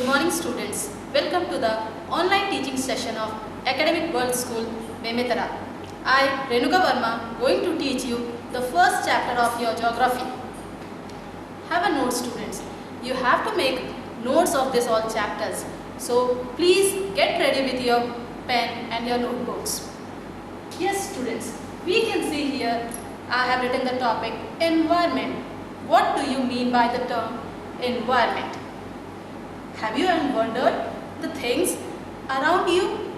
Good morning students. Welcome to the online teaching session of Academic World School, Memetara. I, Renuka Verma, going to teach you the first chapter of your geography. Have a note students. You have to make notes of this all chapters. So please get ready with your pen and your notebooks. Yes students, we can see here I have written the topic environment. What do you mean by the term environment? Have you ever wondered the things around you?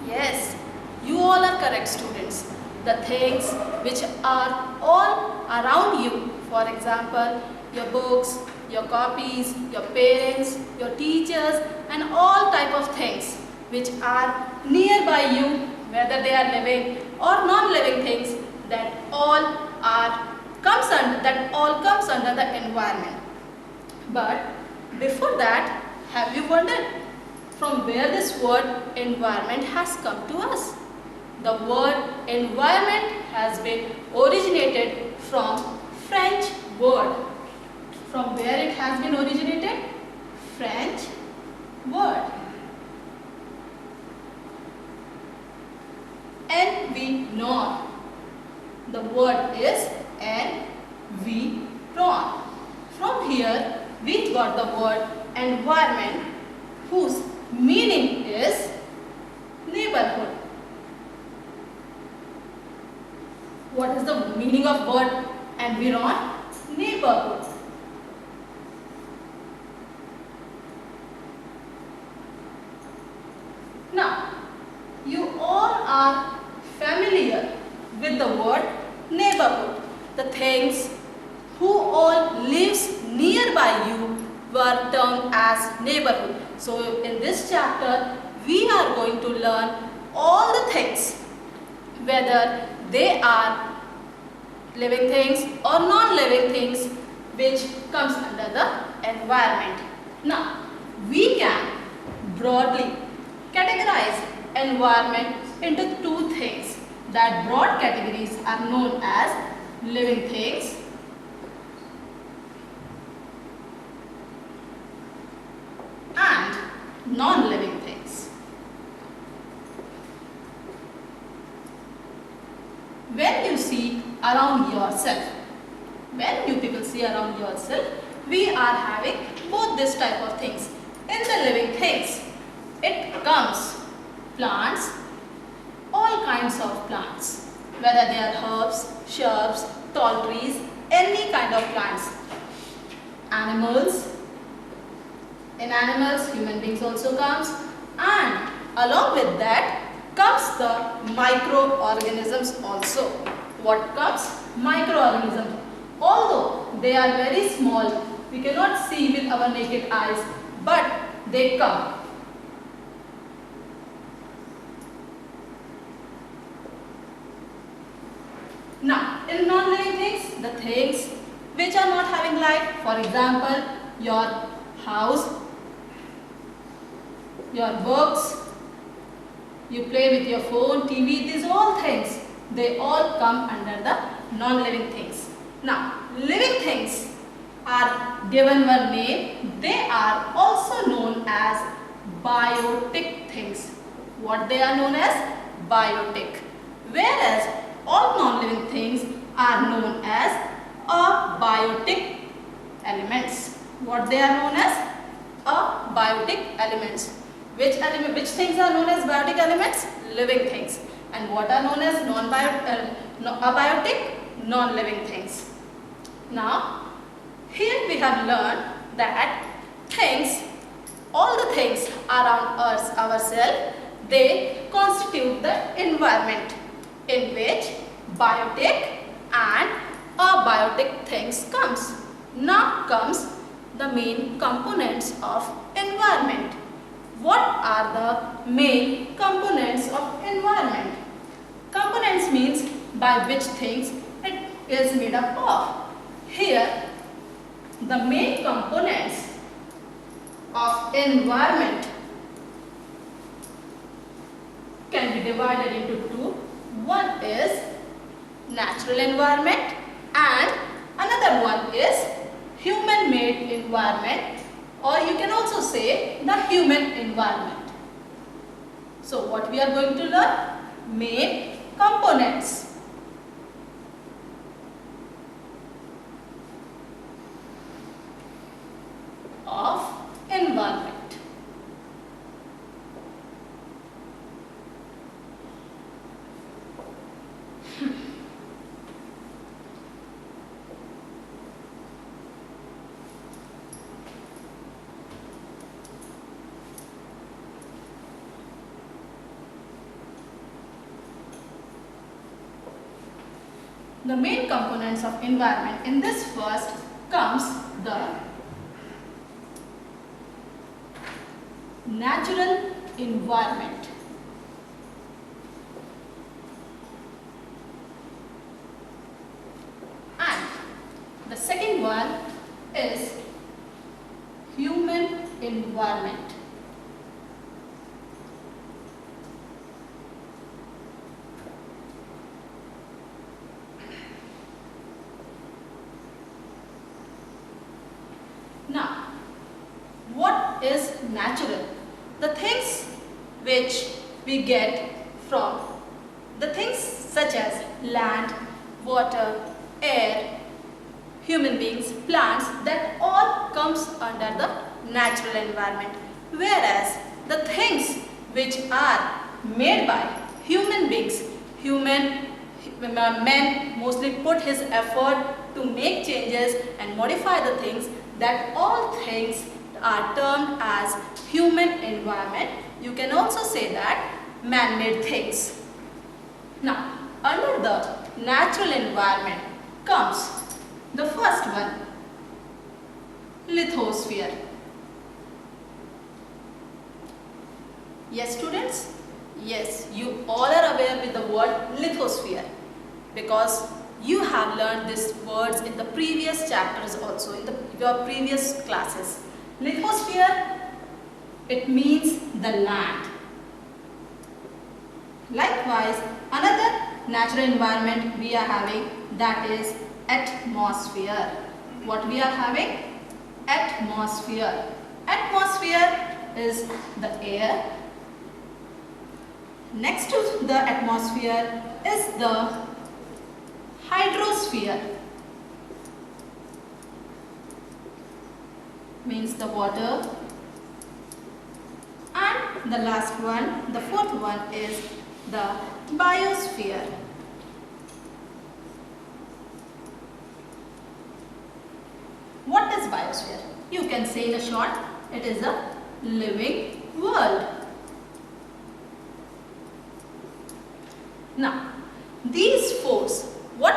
Yes, you all are correct students. The things which are all around you, for example, your books, your copies, your parents, your teachers and all type of things which are nearby you, whether they are living or non-living things, that all comes under the environment. But before that, have you wondered from where this word environment has come to us? The word environment has been originated from French word. From where it has been originated? French word. Environ. The word is environ. From here we got the word environment, whose meaning is neighborhood. What is the meaning of word environ? Neighborhood. Now, you all are familiar with the word neighborhood. The things who all lives nearby you were termed as neighborhood. So in this chapter we are going to learn all the things, whether they are living things or non-living things, which comes under the environment. Now we can broadly categorize environment into two things. That broad categories are known as living things and non-living things. When you see around yourself, when you people see around yourself, we are having both this type of things. In the living things, it comes plants, all kinds of plants, whether they are herbs, shrubs, tall trees, any kind of plants. Animals, in animals, human beings also comes, and along with that comes the microorganisms also. What comes? Microorganisms. Although they are very small, we cannot see with our naked eyes, but they come. Now, in non-living things, the things which are not having life, for example, your house, your books, you play with your phone, TV, these all things, they all come under the non-living things. Now, living things are given one name. They are also known as biotic things. What they are known as? Biotic. Whereas all non-living things are known as abiotic elements. What they are known as? Abiotic elements. Which things are known as biotic elements? Living things. And what are known as abiotic? Non-living things. Now, here we have learned that things, all the things around us, ourselves, they constitute the environment in which biotic and abiotic things comes. Now comes the main components of environment. What are the main components of environment? Components means by which things it is made up of. Here, the main components of environment can be divided into two. One is natural environment and another one is human-made environment or you can also say the human environment. So what we are going to learn? Main components of environment. The main components of environment. In this first comes the natural environment. And the second one is human environment. Now, what is natural? The things which we get from the things such as land, water, air, human beings, plants, that all comes under the natural environment. Whereas the things which are made by human beings, men mostly put his effort to make changes and modify the things, that all things are termed as human environment. You can also say that man-made things. Now, under the natural environment comes the first one, lithosphere. Yes, students? Yes, you all are aware with the word lithosphere because you have learned these words in the previous chapters also, in your previous classes. Lithosphere, it means the land. Likewise, another natural environment we are having, that is atmosphere. What we are having? Atmosphere. Atmosphere is the air. Next to the atmosphere is the hydrosphere, means the water, and the last one, the fourth one, is the biosphere. What is biosphere? You can say in a short, it is a living world. Now, these fours, what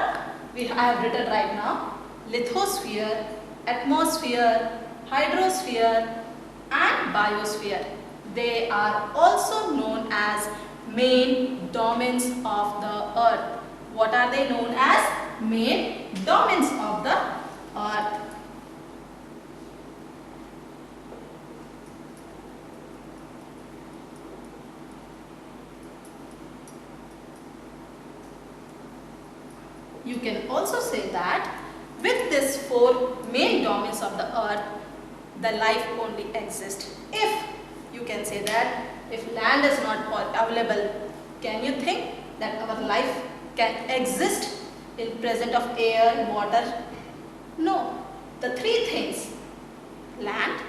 we have written right now, lithosphere, atmosphere, hydrosphere and biosphere, they are also known as main domains of the earth. What are they known as? Main domains of the earth. You can also say that with these four main domains of the earth, the life only exists. If you can say that if land is not available, can you think that our life can exist in presence of air, water? No. The three things, land,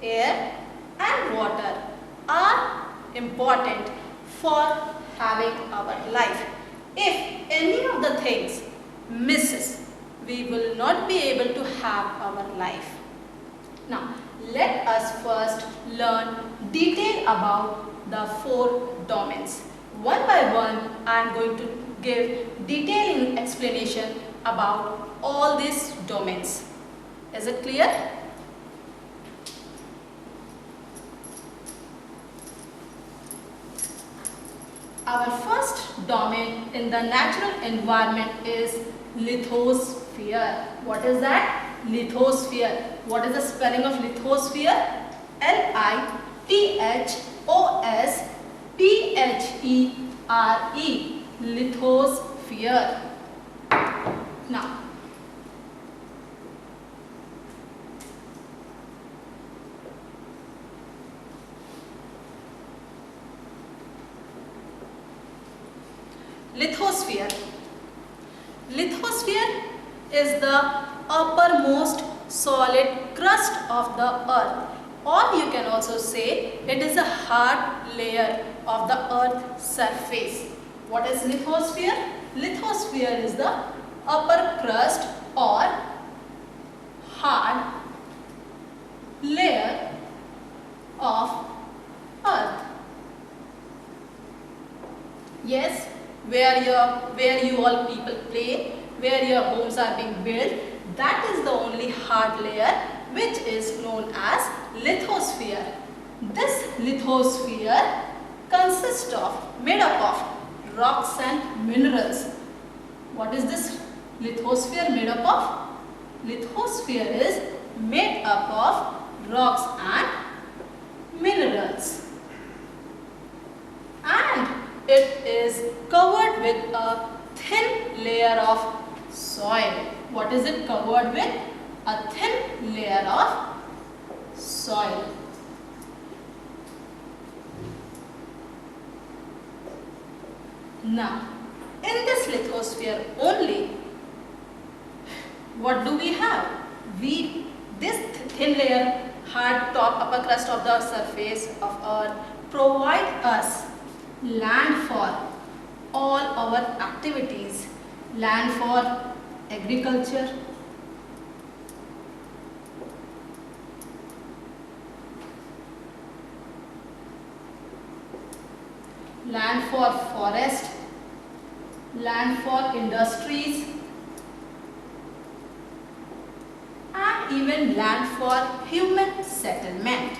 air and water, are important for having our life. If any of the things misses, we will not be able to have our life. Now, let us first learn detail about the four domains. One by one, I am going to give detailed explanation about all these domains. Is it clear? Our first domain in the natural environment is lithosphere. What is that? Lithosphere. What is the spelling of lithosphere? L-I-T-H-O-S-P-H-E-R-E. Lithosphere. Now, lithosphere. Lithosphere is the uppermost solid crust of the earth, or you can also say it is a hard layer of the earth's surface. What is lithosphere? Lithosphere is the upper crust or hard layer of earth. Yes, where you all people play, where your homes are being built, that is the only hard layer which is known as lithosphere. This lithosphere consists of, made up of rocks and minerals. What is this lithosphere made up of? Lithosphere is made up of rocks and minerals. And it is covered with a thin layer of soil. What is it covered with? A thin layer of soil. Now, in this lithosphere only, what do we have? This thin layer, hard top, upper crust of the surface of earth provide us land for all our activities, land for agriculture, land for forest, land for industries, and even land for human settlement.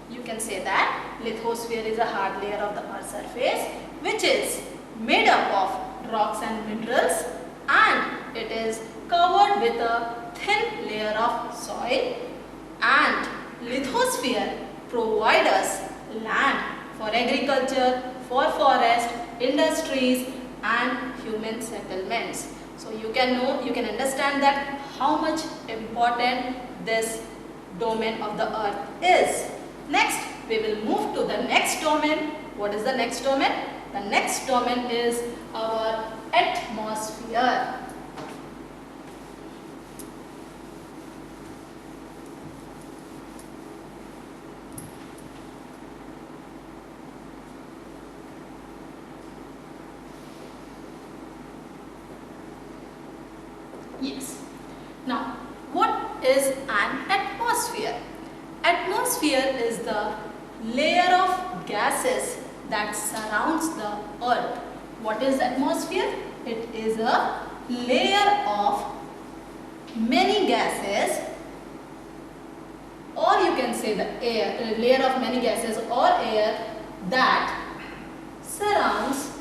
You can say that lithosphere is a hard layer of the earth's surface which is made up of rocks and minerals, and it is covered with a thin layer of soil, and lithosphere provide us land for agriculture, for forest, industries and human settlements. So you can understand that how much important this domain of the earth is. Next, we will move to the next domain. What is the next domain? The next domain is our atmosphere. Yes. Now, what is an atmosphere? Atmosphere is the layer of gases that surrounds the earth. What is atmosphere? It is a layer of many gases, or you can say the air, a layer of many gases or air that surrounds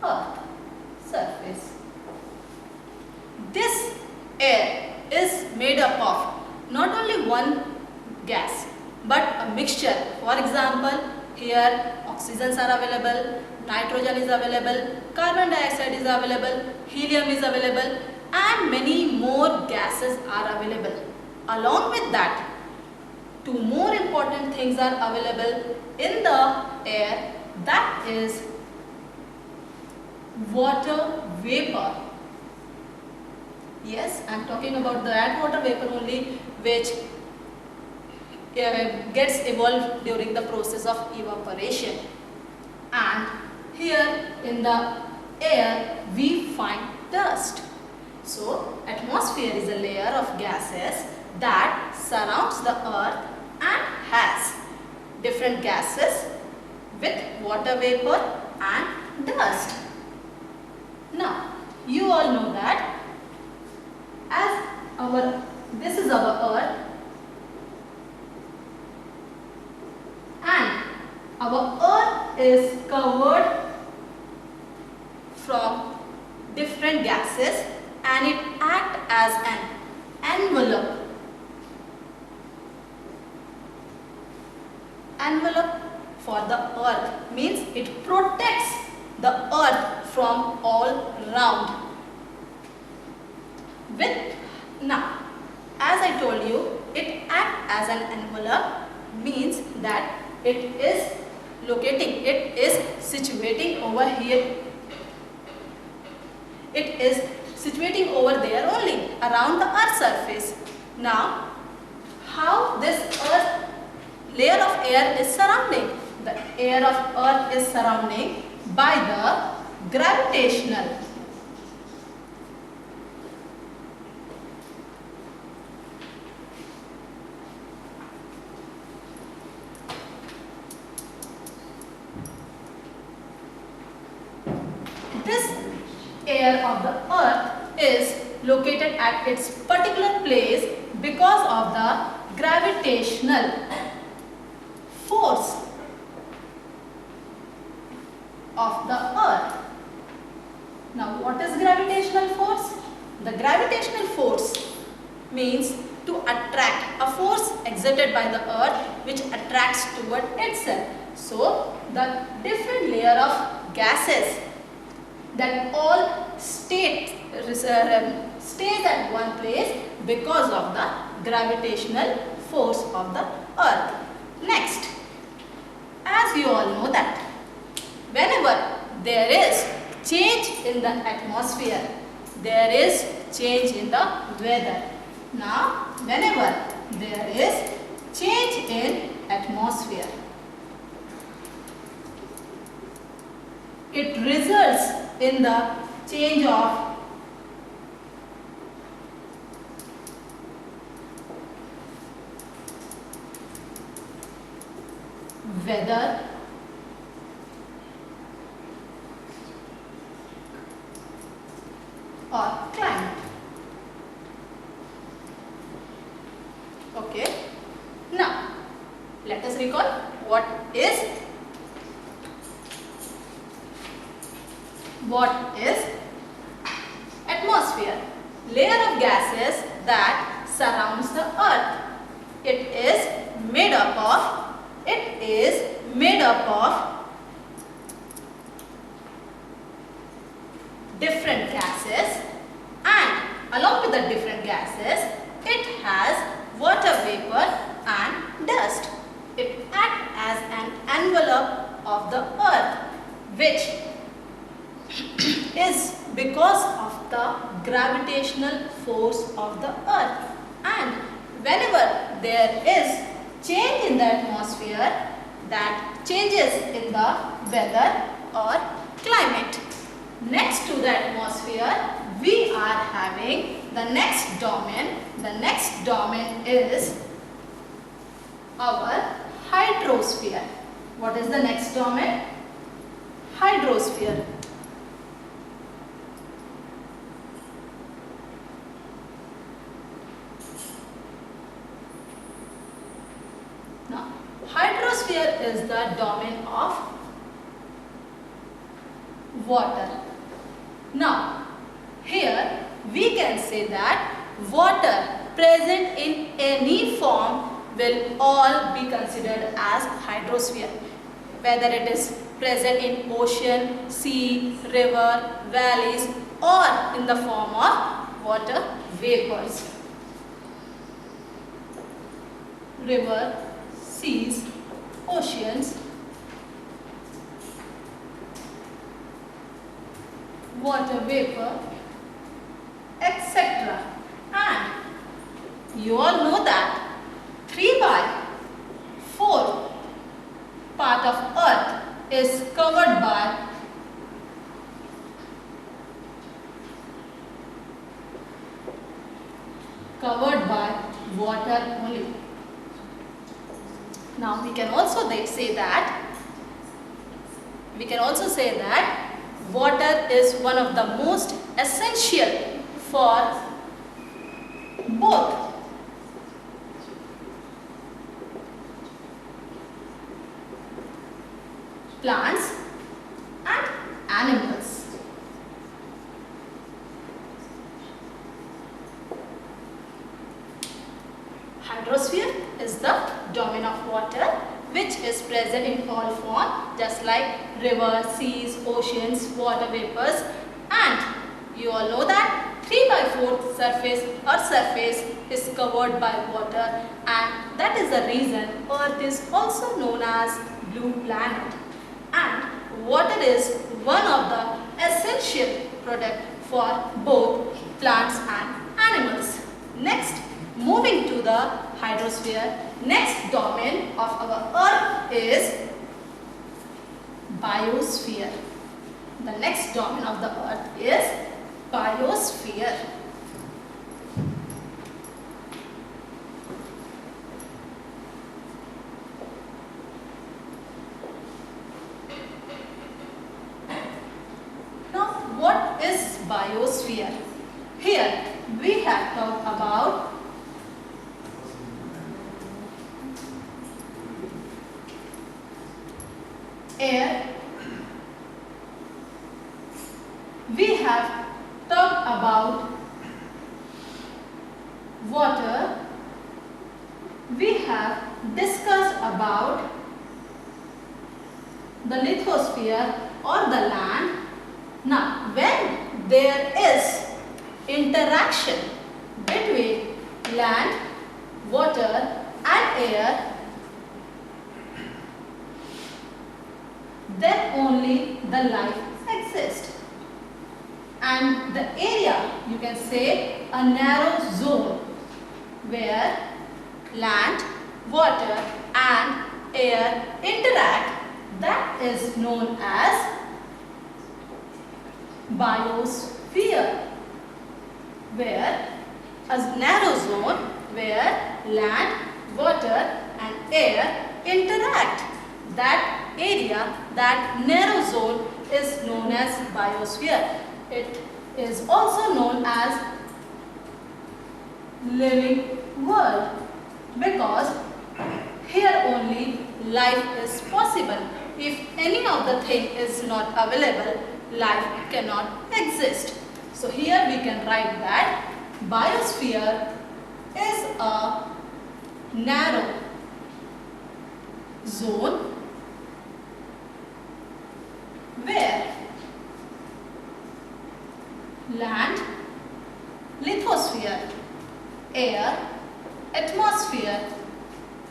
earth surface. This air is made up of not only one gas but a mixture. For example, here oxygens are available, nitrogen is available, carbon dioxide is available, helium is available, and many more gases are available. Along with that, two more important things are available in the air, that is water vapor. Yes, I am talking about that water vapor only, which gets evolved during the process of evaporation. And here in the air we find dust. So atmosphere is a layer of gases that surrounds the earth and has different gases with water vapor and dust. Now, you all know that this is our earth, and our earth is covered from different gases and it acts as an envelope. Envelope for the earth means it protects the earth from all round. With now, as I told you, it acts as an envelope, means that it is situating over here. It is situating over there only, around the earth's surface. Now, how this earth layer of air is surrounding? The air of earth is surrounding by the gravitational air of the earth is located at its particular place because of the gravitational force of the earth. Now, what is gravitational force? The gravitational force means to attract, a force exerted by the earth which attracts toward itself. So, the different layer of gases that all stays at one place because of the gravitational force of the earth. Next, as you all know that whenever there is change in the atmosphere, there is change in the weather. Now, whenever there is change in atmosphere, it results in the change of weather, or climate. Okay. Now, let us recall what is atmosphere? Layer of gases that surrounds the earth. It is made up of different gases, and along with the different gases, it has water vapor and dust. It acts as an envelope of the earth, which is because of the gravitational force of the earth. And whenever there is change in the atmosphere, that changes in the weather or climate. Next to the atmosphere, we are having the next domain. The next domain is our hydrosphere. What is the next domain? Hydrosphere. Now, hydrosphere is the domain of water. Now, here we can say that water present in any form will all be considered as hydrosphere. Whether it is present in ocean, sea, river, valleys, or in the form of water vapors. River, seas, oceans, water vapor, etc. And you all know that 3/4 part of earth is covered by water only. Now we can also say that water is one of the most essential for both plants and animals. Hydrosphere is the domain of water which is present in all forms, just like rivers, seas, oceans, water vapors, and you all know that 3 by 4 surface, Earth's surface is covered by water, and that is the reason Earth is also known as blue planet. And water is one of the essential product for both plants and animals. Next, moving to the hydrosphere, next domain of our Earth is biosphere. The next domain of the Earth is biosphere. Now, what is biosphere? Here we have talked about air, we have talked about water, we have discussed about the lithosphere or the land. Now, when there is interaction between land, water and air, then only the life exists. And the area, you can say a narrow zone where land, water and air interact, that is known as biosphere, where a narrow zone where land, water and air interact. That area, that narrow zone is known as biosphere. It is also known as living world because here only life is possible. If any of the thing is not available, life cannot exist. So here we can write that biosphere is a narrow zone where land, lithosphere, air, atmosphere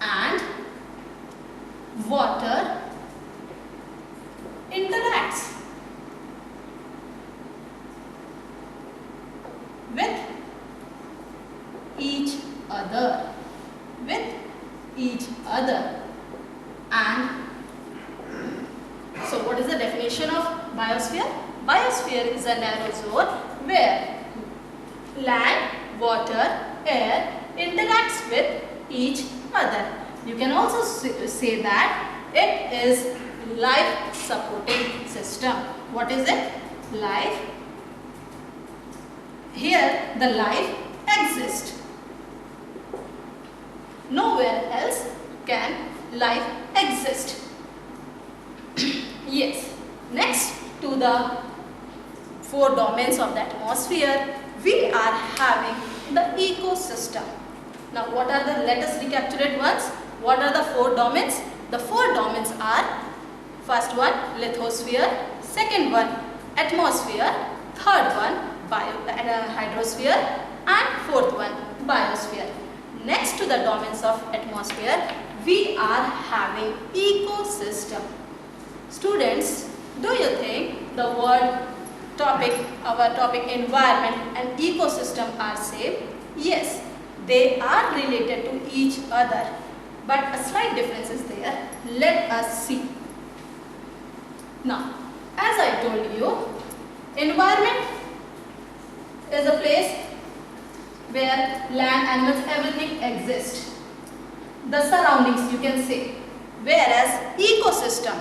and water interacts with each other, and so what is the definition of biosphere? Biosphere is a narrow zone where land, water, air interacts with each other. You can also say that it is life supporting system. What is it? Life. Here the life exists. Nowhere else can life exist. Yes. Next to the 4 domains of the atmosphere, we are having the ecosystem. Now what are the, let us recapitulate once. What are the 4 domains? The 4 domains are, first one lithosphere, second one atmosphere, third one hydrosphere and fourth one biosphere. Next to the domains of atmosphere, we are having ecosystem. Students, do you think the word our topic environment and ecosystem are same? Yes, they are related to each other, but a slight difference is there. Let us see. Now, as I told you, environment is a place where land, animals, everything exists. The surroundings, you can say. Whereas ecosystem,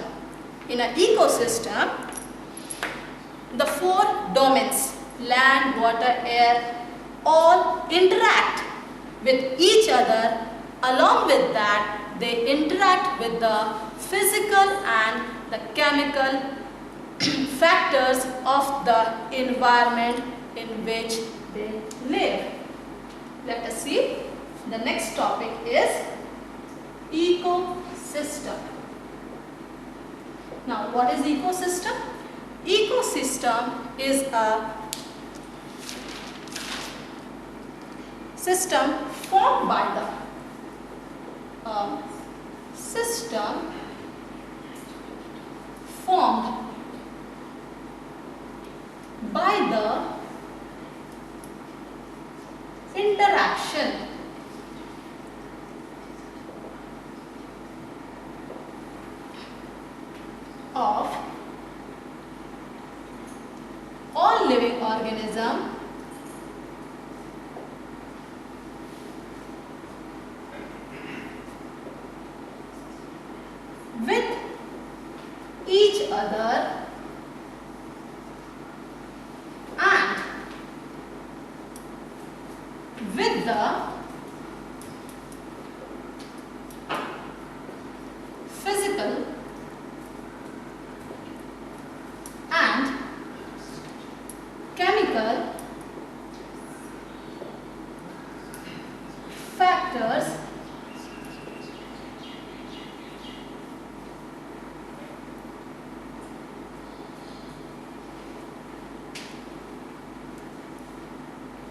in an ecosystem, the 4 domains, land, water, air, all interact with each other. Along with that, they interact with the physical and the chemical factors of the environment in which they live. Let us see. The next topic is ecosystem. Now, what is ecosystem? Ecosystem is a system formed by the system formed by the interaction of all living organisms with each other and with the physical and chemical factors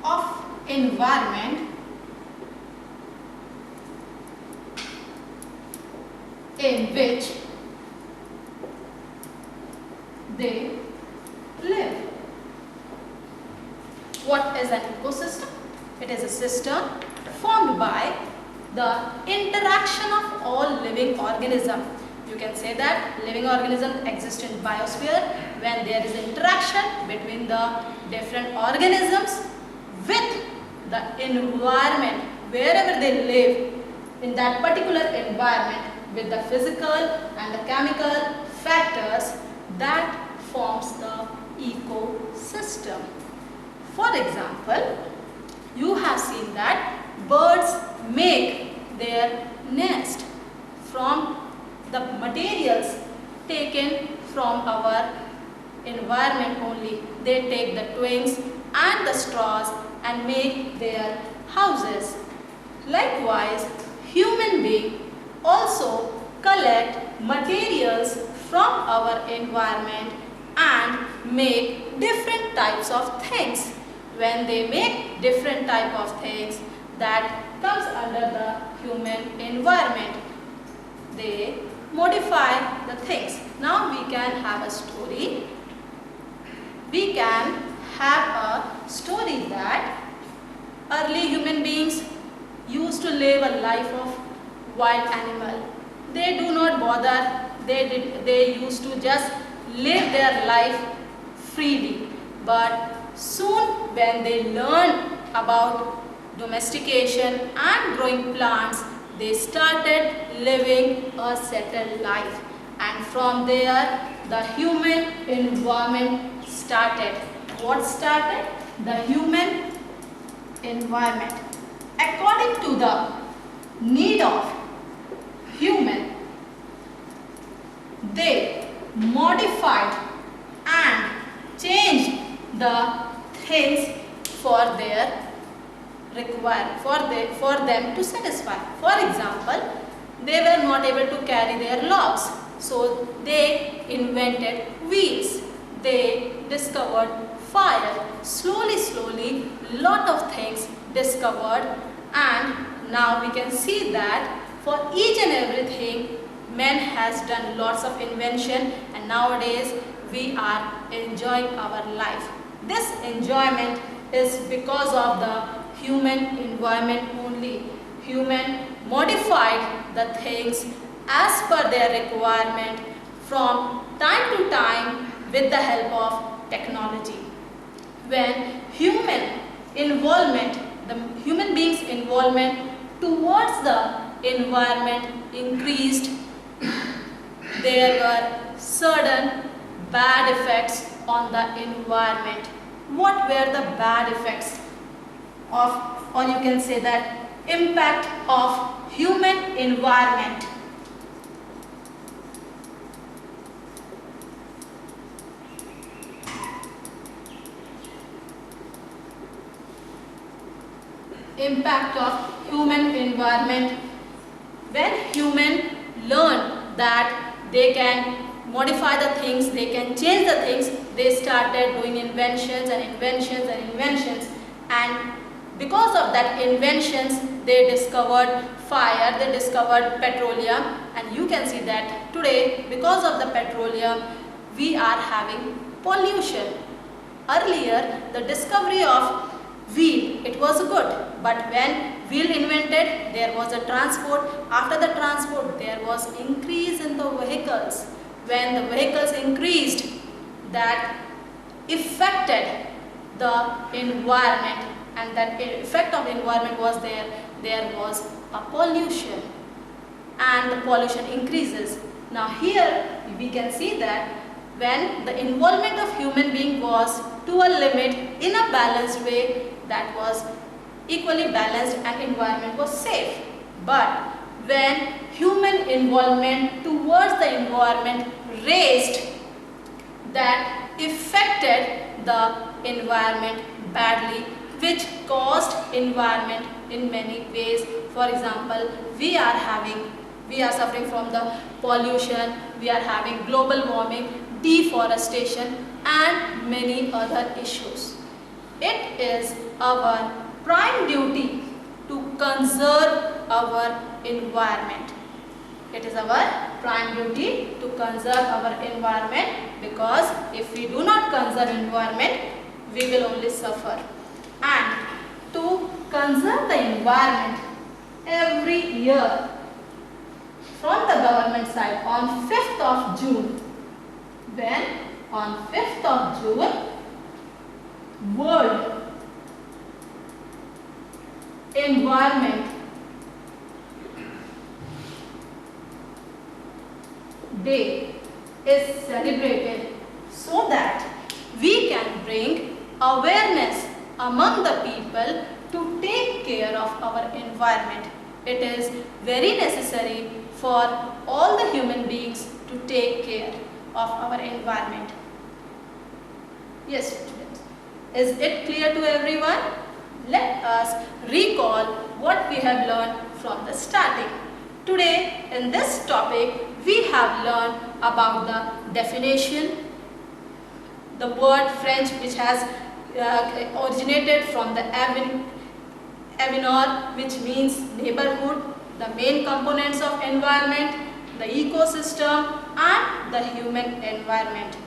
of environment in which they live. What is an ecosystem? It is a system formed by the interaction of all living organisms. You can say that living organisms exist in biosphere when there is interaction between the different organisms with the environment wherever they live, in that particular environment, with the physical and the chemical factors that forms the ecosystem. For example, you have seen that birds make their nest from the materials taken from our environment only. They take the twigs and the straws and make their houses. Likewise, human beings also collect materials from our environment and make different types of things. When they make different type of things, that comes under the human environment. They modify the things. Now we can have a story. We can have a story that early human beings used to live a life of wild animal. They do not bother. They used to just live their life freely. But soon when they learned about domestication and growing plants, they started living a settled life. And from there, the human environment started. What started? The human environment. According to the need of human, they modified and changed the things for their for them to satisfy. For example, they were not able to carry their logs, so they invented wheels. They discovered fire. Slowly, lot of things discovered, and now we can see that for each and everything, man has done lots of invention, and nowadays we are enjoying our life. This enjoyment is because of the human environment only. Human modified the things as per their requirement from time to time with the help of technology. When human involvement, the human beings' involvement towards the environment increased, there were certain bad effects on the environment. What were the bad effects of, or you can say that, impact of human environment? Impact of human environment. When human learn that they can modify the things, they can change the things, they started doing inventions and inventions and inventions, and Because of that inventions, they discovered fire, they discovered petroleum, and you can see that today, because of the petroleum, we are having pollution. Earlier, the discovery of wheel, it was good, but when wheel invented, there was a transport. After the transport, there was increase in the vehicles. When the vehicles increased, that affected the environment, and that effect of environment was there was a pollution, and the pollution increases. Now here we can see that when the involvement of human being was to a limit in a balanced way, that was equally balanced and environment was safe. But when human involvement towards the environment raised, that affected the environment badly, which caused environment in many ways. For example, we are suffering from the pollution, we are having global warming, deforestation, and many other issues. It is our prime duty to conserve our environment. It is our prime duty to conserve our environment, because if we do not conserve environment, we will only suffer. And to conserve the environment, every year from the government side on 5th of June, when on 5th of June, World Environment Day is celebrated, so that we can bring awareness among the people to take care of our environment. It is very necessary for all the human beings to take care of our environment. Yes, students. Is it clear to everyone? Let us recall what we have learned from the starting. Today in this topic we have learned about the definition, the word French which has originated from the Avenir, which means neighborhood, the main components of environment, the ecosystem, and the human environment.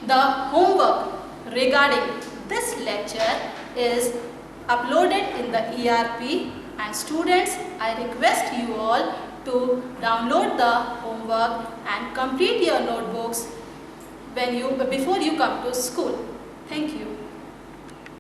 The homework regarding this lecture is uploaded in the ERP, and students, I request you all to download the homework and complete your notebooks before you come to school. Thank you.